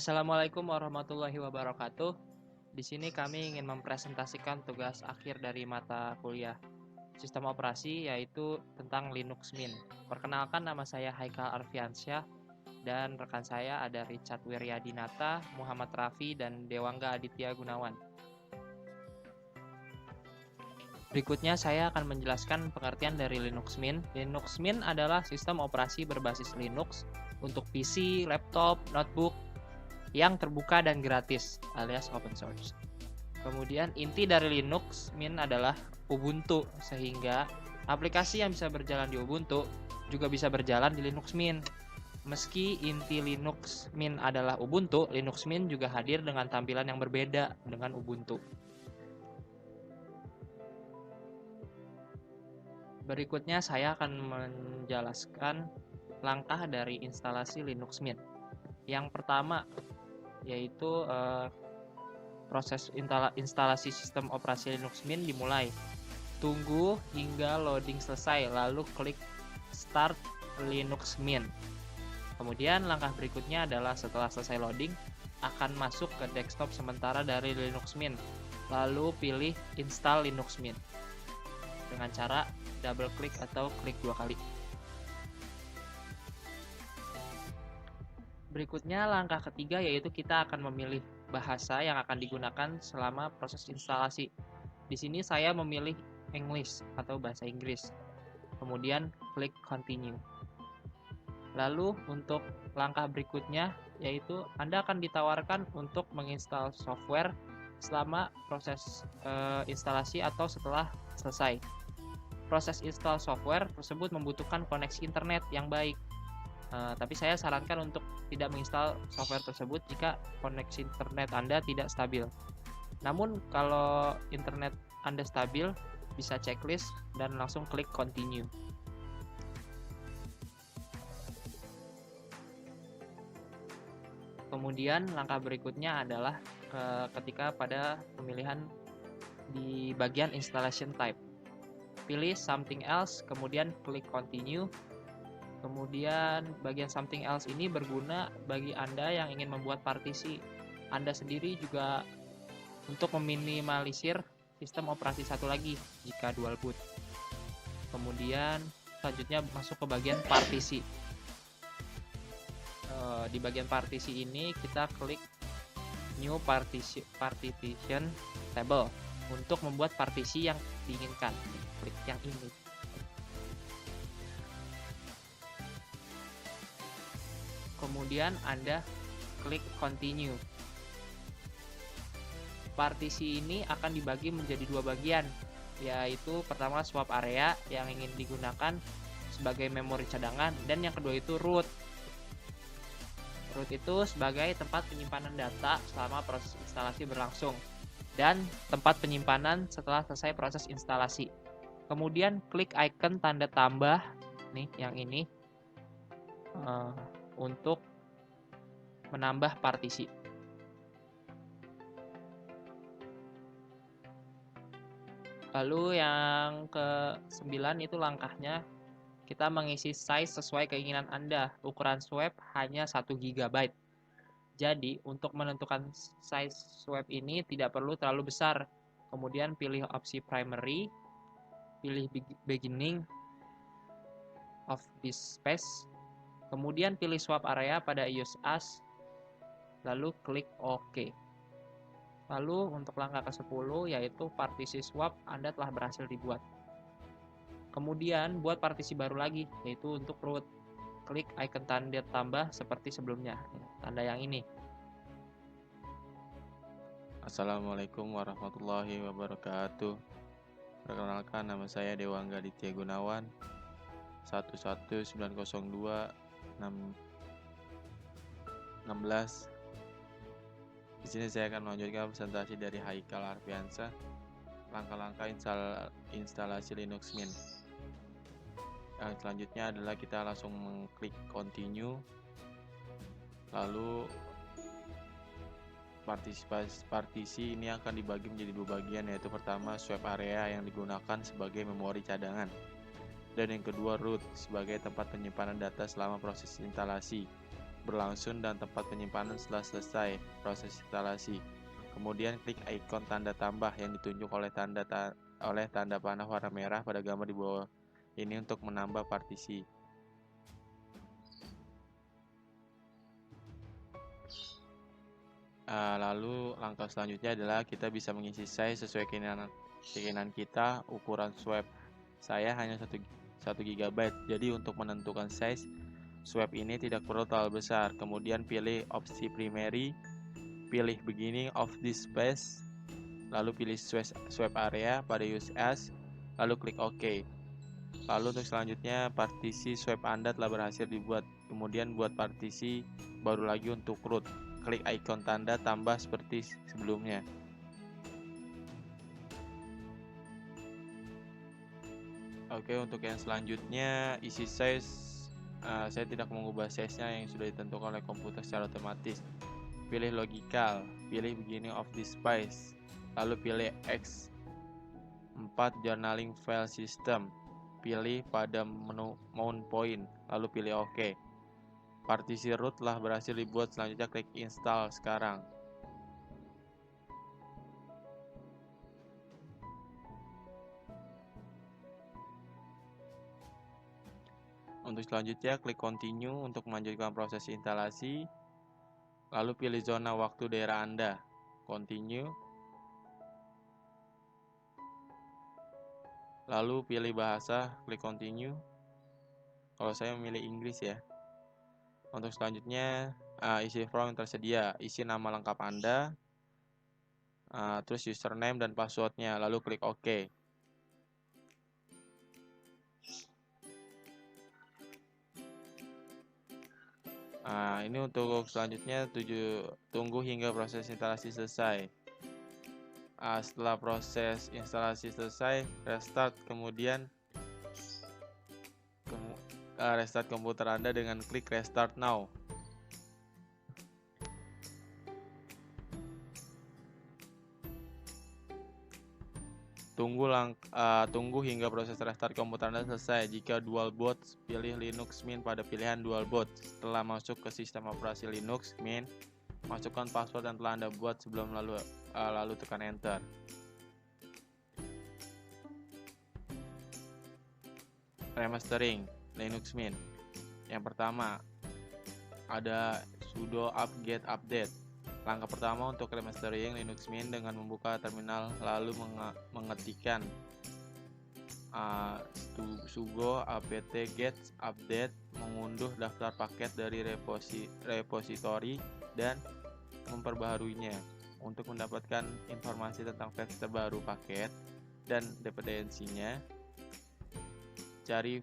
Assalamualaikum warahmatullahi wabarakatuh. Di sini kami ingin mempresentasikan tugas akhir dari mata kuliah Sistem Operasi yaitu tentang Linux Mint. Perkenalkan, nama saya Haikal Arfiansyah dan rekan saya ada Richard Wiryadinata, Muhammad Rafi, dan Dewangga Aditya Gunawan. Berikutnya saya akan menjelaskan pengertian dari Linux Mint. Linux Mint adalah sistem operasi berbasis Linux untuk PC, laptop, notebook yang terbuka dan gratis alias open source. Kemudian inti dari Linux Mint adalah Ubuntu, sehingga aplikasi yang bisa berjalan di Ubuntu juga bisa berjalan di Linux Mint. Meski inti Linux Mint adalah Ubuntu, Linux Mint juga hadir dengan tampilan yang berbeda dengan Ubuntu. Berikutnya saya akan menjelaskan langkah dari instalasi Linux Mint. Yang pertama yaitu proses instalasi sistem operasi Linux Mint dimulai. Tunggu hingga loading selesai, lalu klik Start Linux Mint. Kemudian langkah berikutnya adalah setelah selesai loading, akan masuk ke desktop sementara dari Linux Mint. Lalu pilih Install Linux Mint dengan cara double klik atau klik 2 kali. Berikutnya langkah ketiga yaitu kita akan memilih bahasa yang akan digunakan selama proses instalasi. Di sini saya memilih English atau bahasa Inggris. Kemudian klik continue. Lalu untuk langkah berikutnya yaitu Anda akan ditawarkan untuk menginstal software selama proses instalasi atau setelah selesai. Proses install software tersebut membutuhkan koneksi internet yang baik. Tapi saya sarankan untuk tidak menginstal software tersebut jika koneksi internet Anda tidak stabil. Namun kalau internet Anda stabil, bisa checklist dan langsung klik continue. Kemudian langkah berikutnya adalah ketika pada pemilihan di bagian installation type. Pilih something else, kemudian klik continue. Kemudian bagian something else ini berguna bagi Anda yang ingin membuat partisi. Anda sendiri juga untuk meminimalisir sistem operasi satu lagi jika dual boot. Kemudian selanjutnya masuk ke bagian partisi. Di bagian partisi ini kita klik new partition table untuk membuat partisi yang diinginkan. Klik yang ini. Kemudian Anda klik continue. Partisi ini akan dibagi menjadi 2 bagian, yaitu pertama swap area yang ingin digunakan sebagai memori cadangan, dan yang kedua itu root. Root itu sebagai tempat penyimpanan data selama proses instalasi berlangsung dan tempat penyimpanan setelah selesai proses instalasi. Kemudian klik icon tanda tambah nih yang ini untuk menambah partisi. Lalu yang ke-9 itu langkahnya kita mengisi size sesuai keinginan Anda. Ukuran swap hanya 1 GB. Jadi untuk menentukan size swap ini tidak perlu terlalu besar. Kemudian pilih opsi primary, pilih beginning of this space, kemudian pilih swap area pada use as, lalu klik OK. Lalu untuk langkah ke-10 yaitu partisi swap Anda telah berhasil dibuat. Kemudian buat partisi baru lagi yaitu untuk root. Klik icon tanda tambah seperti sebelumnya, tanda yang ini. Assalamualaikum warahmatullahi wabarakatuh. Perkenalkan, nama saya Dewangga Aditya Gunawan, 11902-16. Di sini saya akan melanjutkan presentasi dari Haikal Arfiansyah, langkah-langkah instalasi Linux Mint. Yang selanjutnya adalah kita langsung mengklik continue. Lalu partisi ini akan dibagi menjadi 2 bagian, yaitu pertama swap area yang digunakan sebagai memori cadangan, dan yang kedua root sebagai tempat penyimpanan data selama proses instalasi. berlangsung dan tempat penyimpanan setelah selesai proses instalasi. Kemudian klik ikon tanda tambah yang ditunjuk oleh tanda panah warna merah pada gambar di bawah ini untuk menambah partisi. Lalu langkah selanjutnya adalah kita bisa mengisi size sesuai keinginan kita. Ukuran swipe saya hanya 1 GB, jadi untuk menentukan size swipe ini tidak perlu terlalu besar. Kemudian pilih opsi primary, pilih beginning of this space, lalu pilih swipe area pada use as, lalu klik OK. Lalu untuk selanjutnya partisi swipe Anda telah berhasil dibuat. Kemudian buat partisi baru lagi untuk root. Klik ikon tanda tambah seperti sebelumnya. Oke, untuk yang selanjutnya isi size, saya tidak mengubah size-nya yang sudah ditentukan oleh komputer secara otomatis. Pilih logical, pilih beginning of this space, lalu pilih X4 journaling file system, pilih pada menu mount point, lalu pilih OK. Partisi root telah berhasil dibuat, selanjutnya klik install sekarang. Untuk selanjutnya klik continue untuk melanjutkan proses instalasi. Lalu pilih zona waktu daerah Anda. Continue. Lalu pilih bahasa, klik continue. Kalau saya memilih Inggris ya. Untuk selanjutnya isi form yang tersedia, isi nama lengkap Anda, terus username dan passwordnya, lalu klik OK. Ini untuk selanjutnya tunggu hingga proses instalasi selesai. Setelah proses instalasi selesai, restart, kemudian restart komputer Anda dengan klik restart now. Tunggu hingga proses restart komputer Anda selesai. Jika dual boot, pilih Linux Mint pada pilihan dual boot. Setelah masuk ke sistem operasi Linux Mint, masukkan password yang telah Anda buat sebelum lalu tekan enter. Remastering Linux Mint. Yang pertama ada sudo apt-get update. Langkah pertama untuk remastering Linux Mint dengan membuka terminal lalu mengetikkan sudo apt-get update, mengunduh daftar paket dari repositori dan memperbaharuinya. Untuk mendapatkan informasi tentang versi terbaru paket dan dependensinya, cari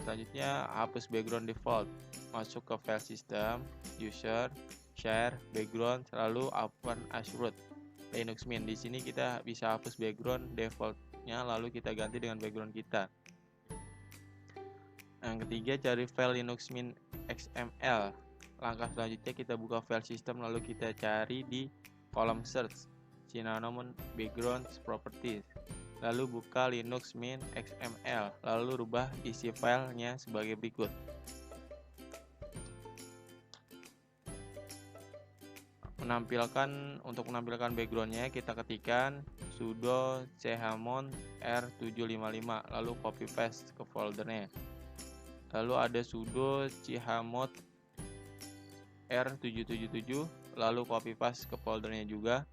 selanjutnya hapus background default, masuk ke file system, user, share, background, lalu open as root Linux Mint. Di sini kita bisa hapus background defaultnya, lalu kita ganti dengan background kita. Yang ketiga, cari file Linux Mint XML. Langkah selanjutnya kita buka file system, lalu kita cari di kolom search cinnamon background properties, lalu buka Linux Mint XML, lalu rubah isi filenya sebagai berikut. Untuk menampilkan backgroundnya, kita ketikkan sudo chmon r755, lalu copy paste ke foldernya. Lalu ada sudo chmod r777, lalu copy paste ke foldernya juga.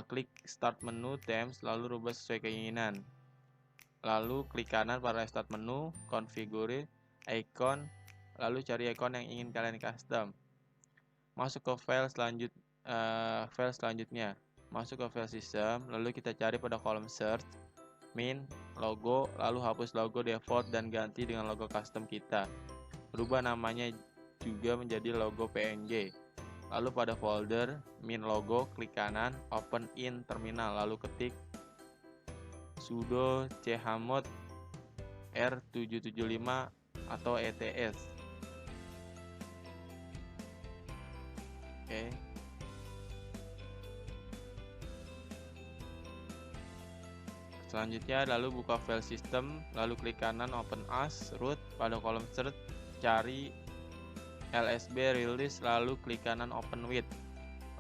Klik start menu themes, lalu rubah sesuai keinginan. Lalu klik kanan pada start menu, configure icon, lalu cari icon yang ingin kalian custom. Masuk ke file selanjutnya, masuk ke file system, lalu kita cari pada kolom search mint logo, lalu hapus logo default dan ganti dengan logo custom kita. Rubah namanya juga menjadi logo PNG. Lalu pada folder mint logo, klik kanan, open in terminal, lalu ketik sudo chmod r775 atau ets. Oke. Selanjutnya lalu buka file system, lalu klik kanan open as root, pada kolom search cari LSB release, lalu klik kanan open with,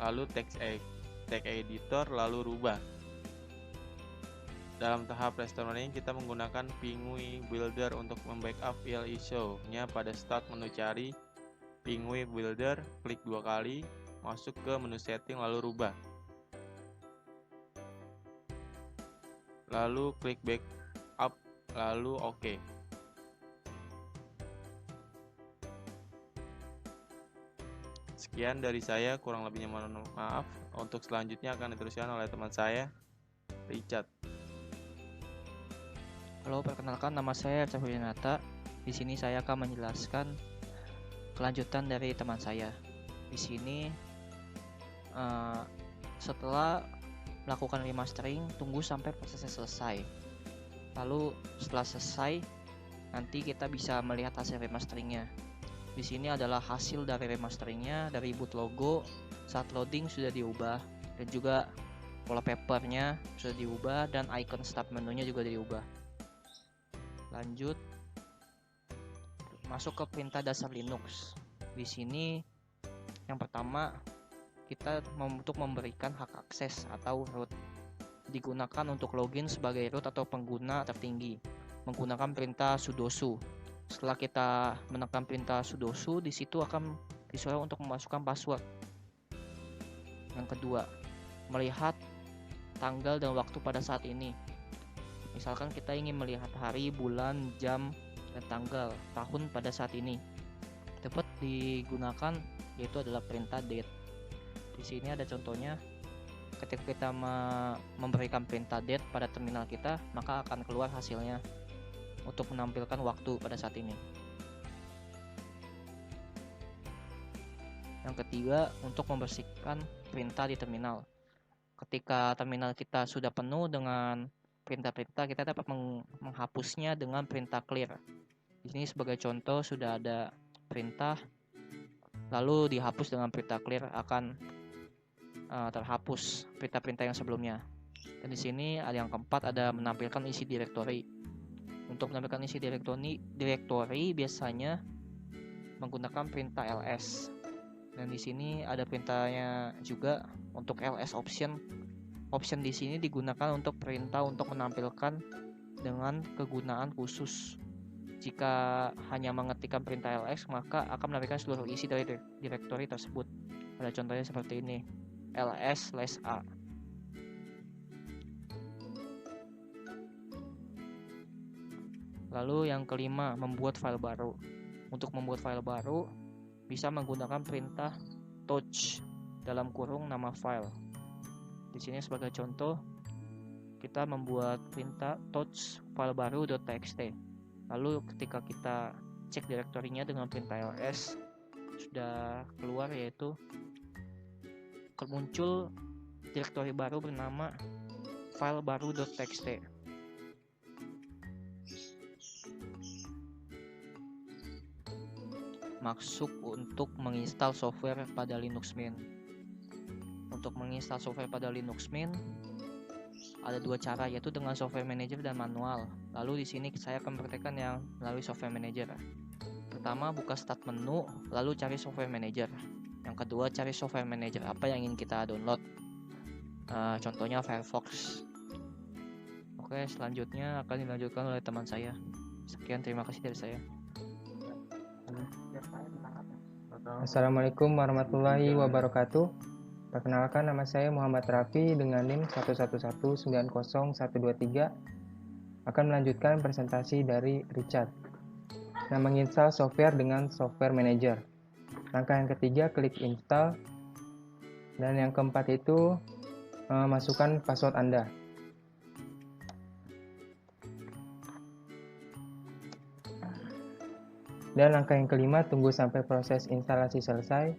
lalu text editor, lalu rubah. Dalam tahap restore ini kita menggunakan Pingui Builder untuk membackup file issue-nya. Pada start menu cari Pingui Builder, klik 2 kali, masuk ke menu setting lalu rubah. Lalu klik backup, lalu OK. Sekian dari saya, kurang lebihnya mohon maaf. Untuk selanjutnya akan diteruskan oleh teman saya, Richard. Halo, perkenalkan nama saya Cahyoyanata. Di sini saya akan menjelaskan kelanjutan dari teman saya. Di sini setelah melakukan remastering, tunggu sampai prosesnya selesai. Lalu setelah selesai, nanti kita bisa melihat hasil remasteringnya. Di sini adalah hasil dari remasteringnya. Dari boot logo saat loading sudah diubah, dan juga wallpapernya sudah diubah, dan icon start menunya juga diubah. Lanjut masuk ke perintah dasar Linux. Di sini yang pertama kita untuk memberikan hak akses atau root, digunakan untuk login sebagai root atau pengguna tertinggi menggunakan perintah sudosu. Setelah kita menekan perintah sudosu, di situ akan disuruh untuk memasukkan password. Yang kedua, melihat tanggal dan waktu pada saat ini. Misalkan kita ingin melihat hari, bulan, jam, dan tanggal, tahun pada saat ini. Dapat digunakan yaitu adalah perintah date. Di sini ada contohnya. Ketika kita memberikan perintah date pada terminal kita, maka akan keluar hasilnya untuk menampilkan waktu pada saat ini. Yang ketiga, untuk membersihkan perintah di terminal. Ketika terminal kita sudah penuh dengan perintah-perintah, kita dapat menghapusnya dengan perintah clear. Di sini sebagai contoh sudah ada perintah, lalu dihapus dengan perintah clear, akan terhapus perintah-perintah yang sebelumnya. Dan di sini ada yang keempat, ada menampilkan isi directory. Untuk menampilkan isi directory biasanya menggunakan perintah ls. Dan di sini ada perintahnya juga untuk ls option. Option di sini digunakan untuk perintah untuk menampilkan dengan kegunaan khusus. Jika hanya mengetikkan perintah ls, maka akan menampilkan seluruh isi dari directory tersebut. Ada contohnya seperti ini, ls/a. Lalu yang kelima, membuat file baru. Untuk membuat file baru bisa menggunakan perintah touch dalam kurung nama file. Di sini sebagai contoh, kita membuat perintah touch file baru.txt. Lalu ketika kita cek direktorinya dengan perintah ls, sudah keluar yaitu muncul direktori baru bernama file baru.txt. Masuk untuk menginstal software pada Linux Mint. Untuk menginstal software pada Linux Mint ada dua cara, yaitu dengan software manager dan manual. Lalu di sini saya akan praktekkan yang melalui software manager. Pertama, buka start menu, lalu cari software manager. Yang kedua, cari software manager apa yang ingin kita download. Contohnya Firefox. Oke, selanjutnya akan dilanjutkan oleh teman saya. Sekian, terima kasih dari saya. Assalamualaikum warahmatullahi wabarakatuh. Perkenalkan, nama saya Muhammad Rafi dengan NIM 111900123. Akan melanjutkan presentasi dari Richard. Nah, menginstal software dengan software manager. Langkah yang ketiga, klik install. Dan yang keempat itu masukkan password Anda. Dan langkah yang kelima, tunggu sampai proses instalasi selesai.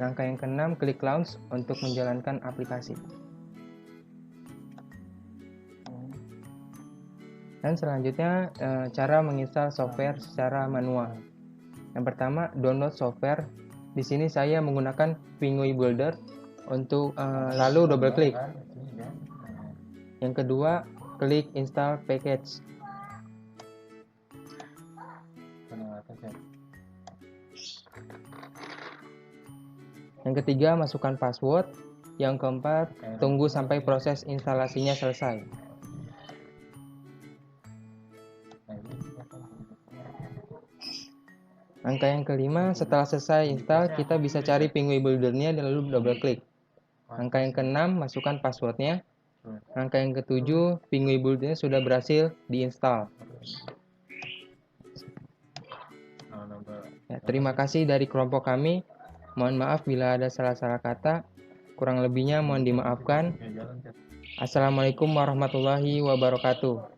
Langkah yang keenam, klik launch untuk menjalankan aplikasi. Dan selanjutnya, cara menginstal software secara manual. Yang pertama, download software. Di sini saya menggunakan Pingui Builder untuk lalu double klik. Yang kedua, klik install package. Yang ketiga, masukkan password. Yang keempat, tunggu sampai proses instalasinya selesai. Angka yang kelima, setelah selesai install, kita bisa cari Penguin Builder-nya dan lalu double klik. Angka yang keenam, masukkan passwordnya. Angka yang ketujuh, Penguin Builder-nya sudah berhasil diinstal. Ya, terima kasih dari kelompok kami. Mohon maaf bila ada salah-salah kata. Kurang lebihnya mohon dimaafkan. Assalamualaikum warahmatullahi wabarakatuh.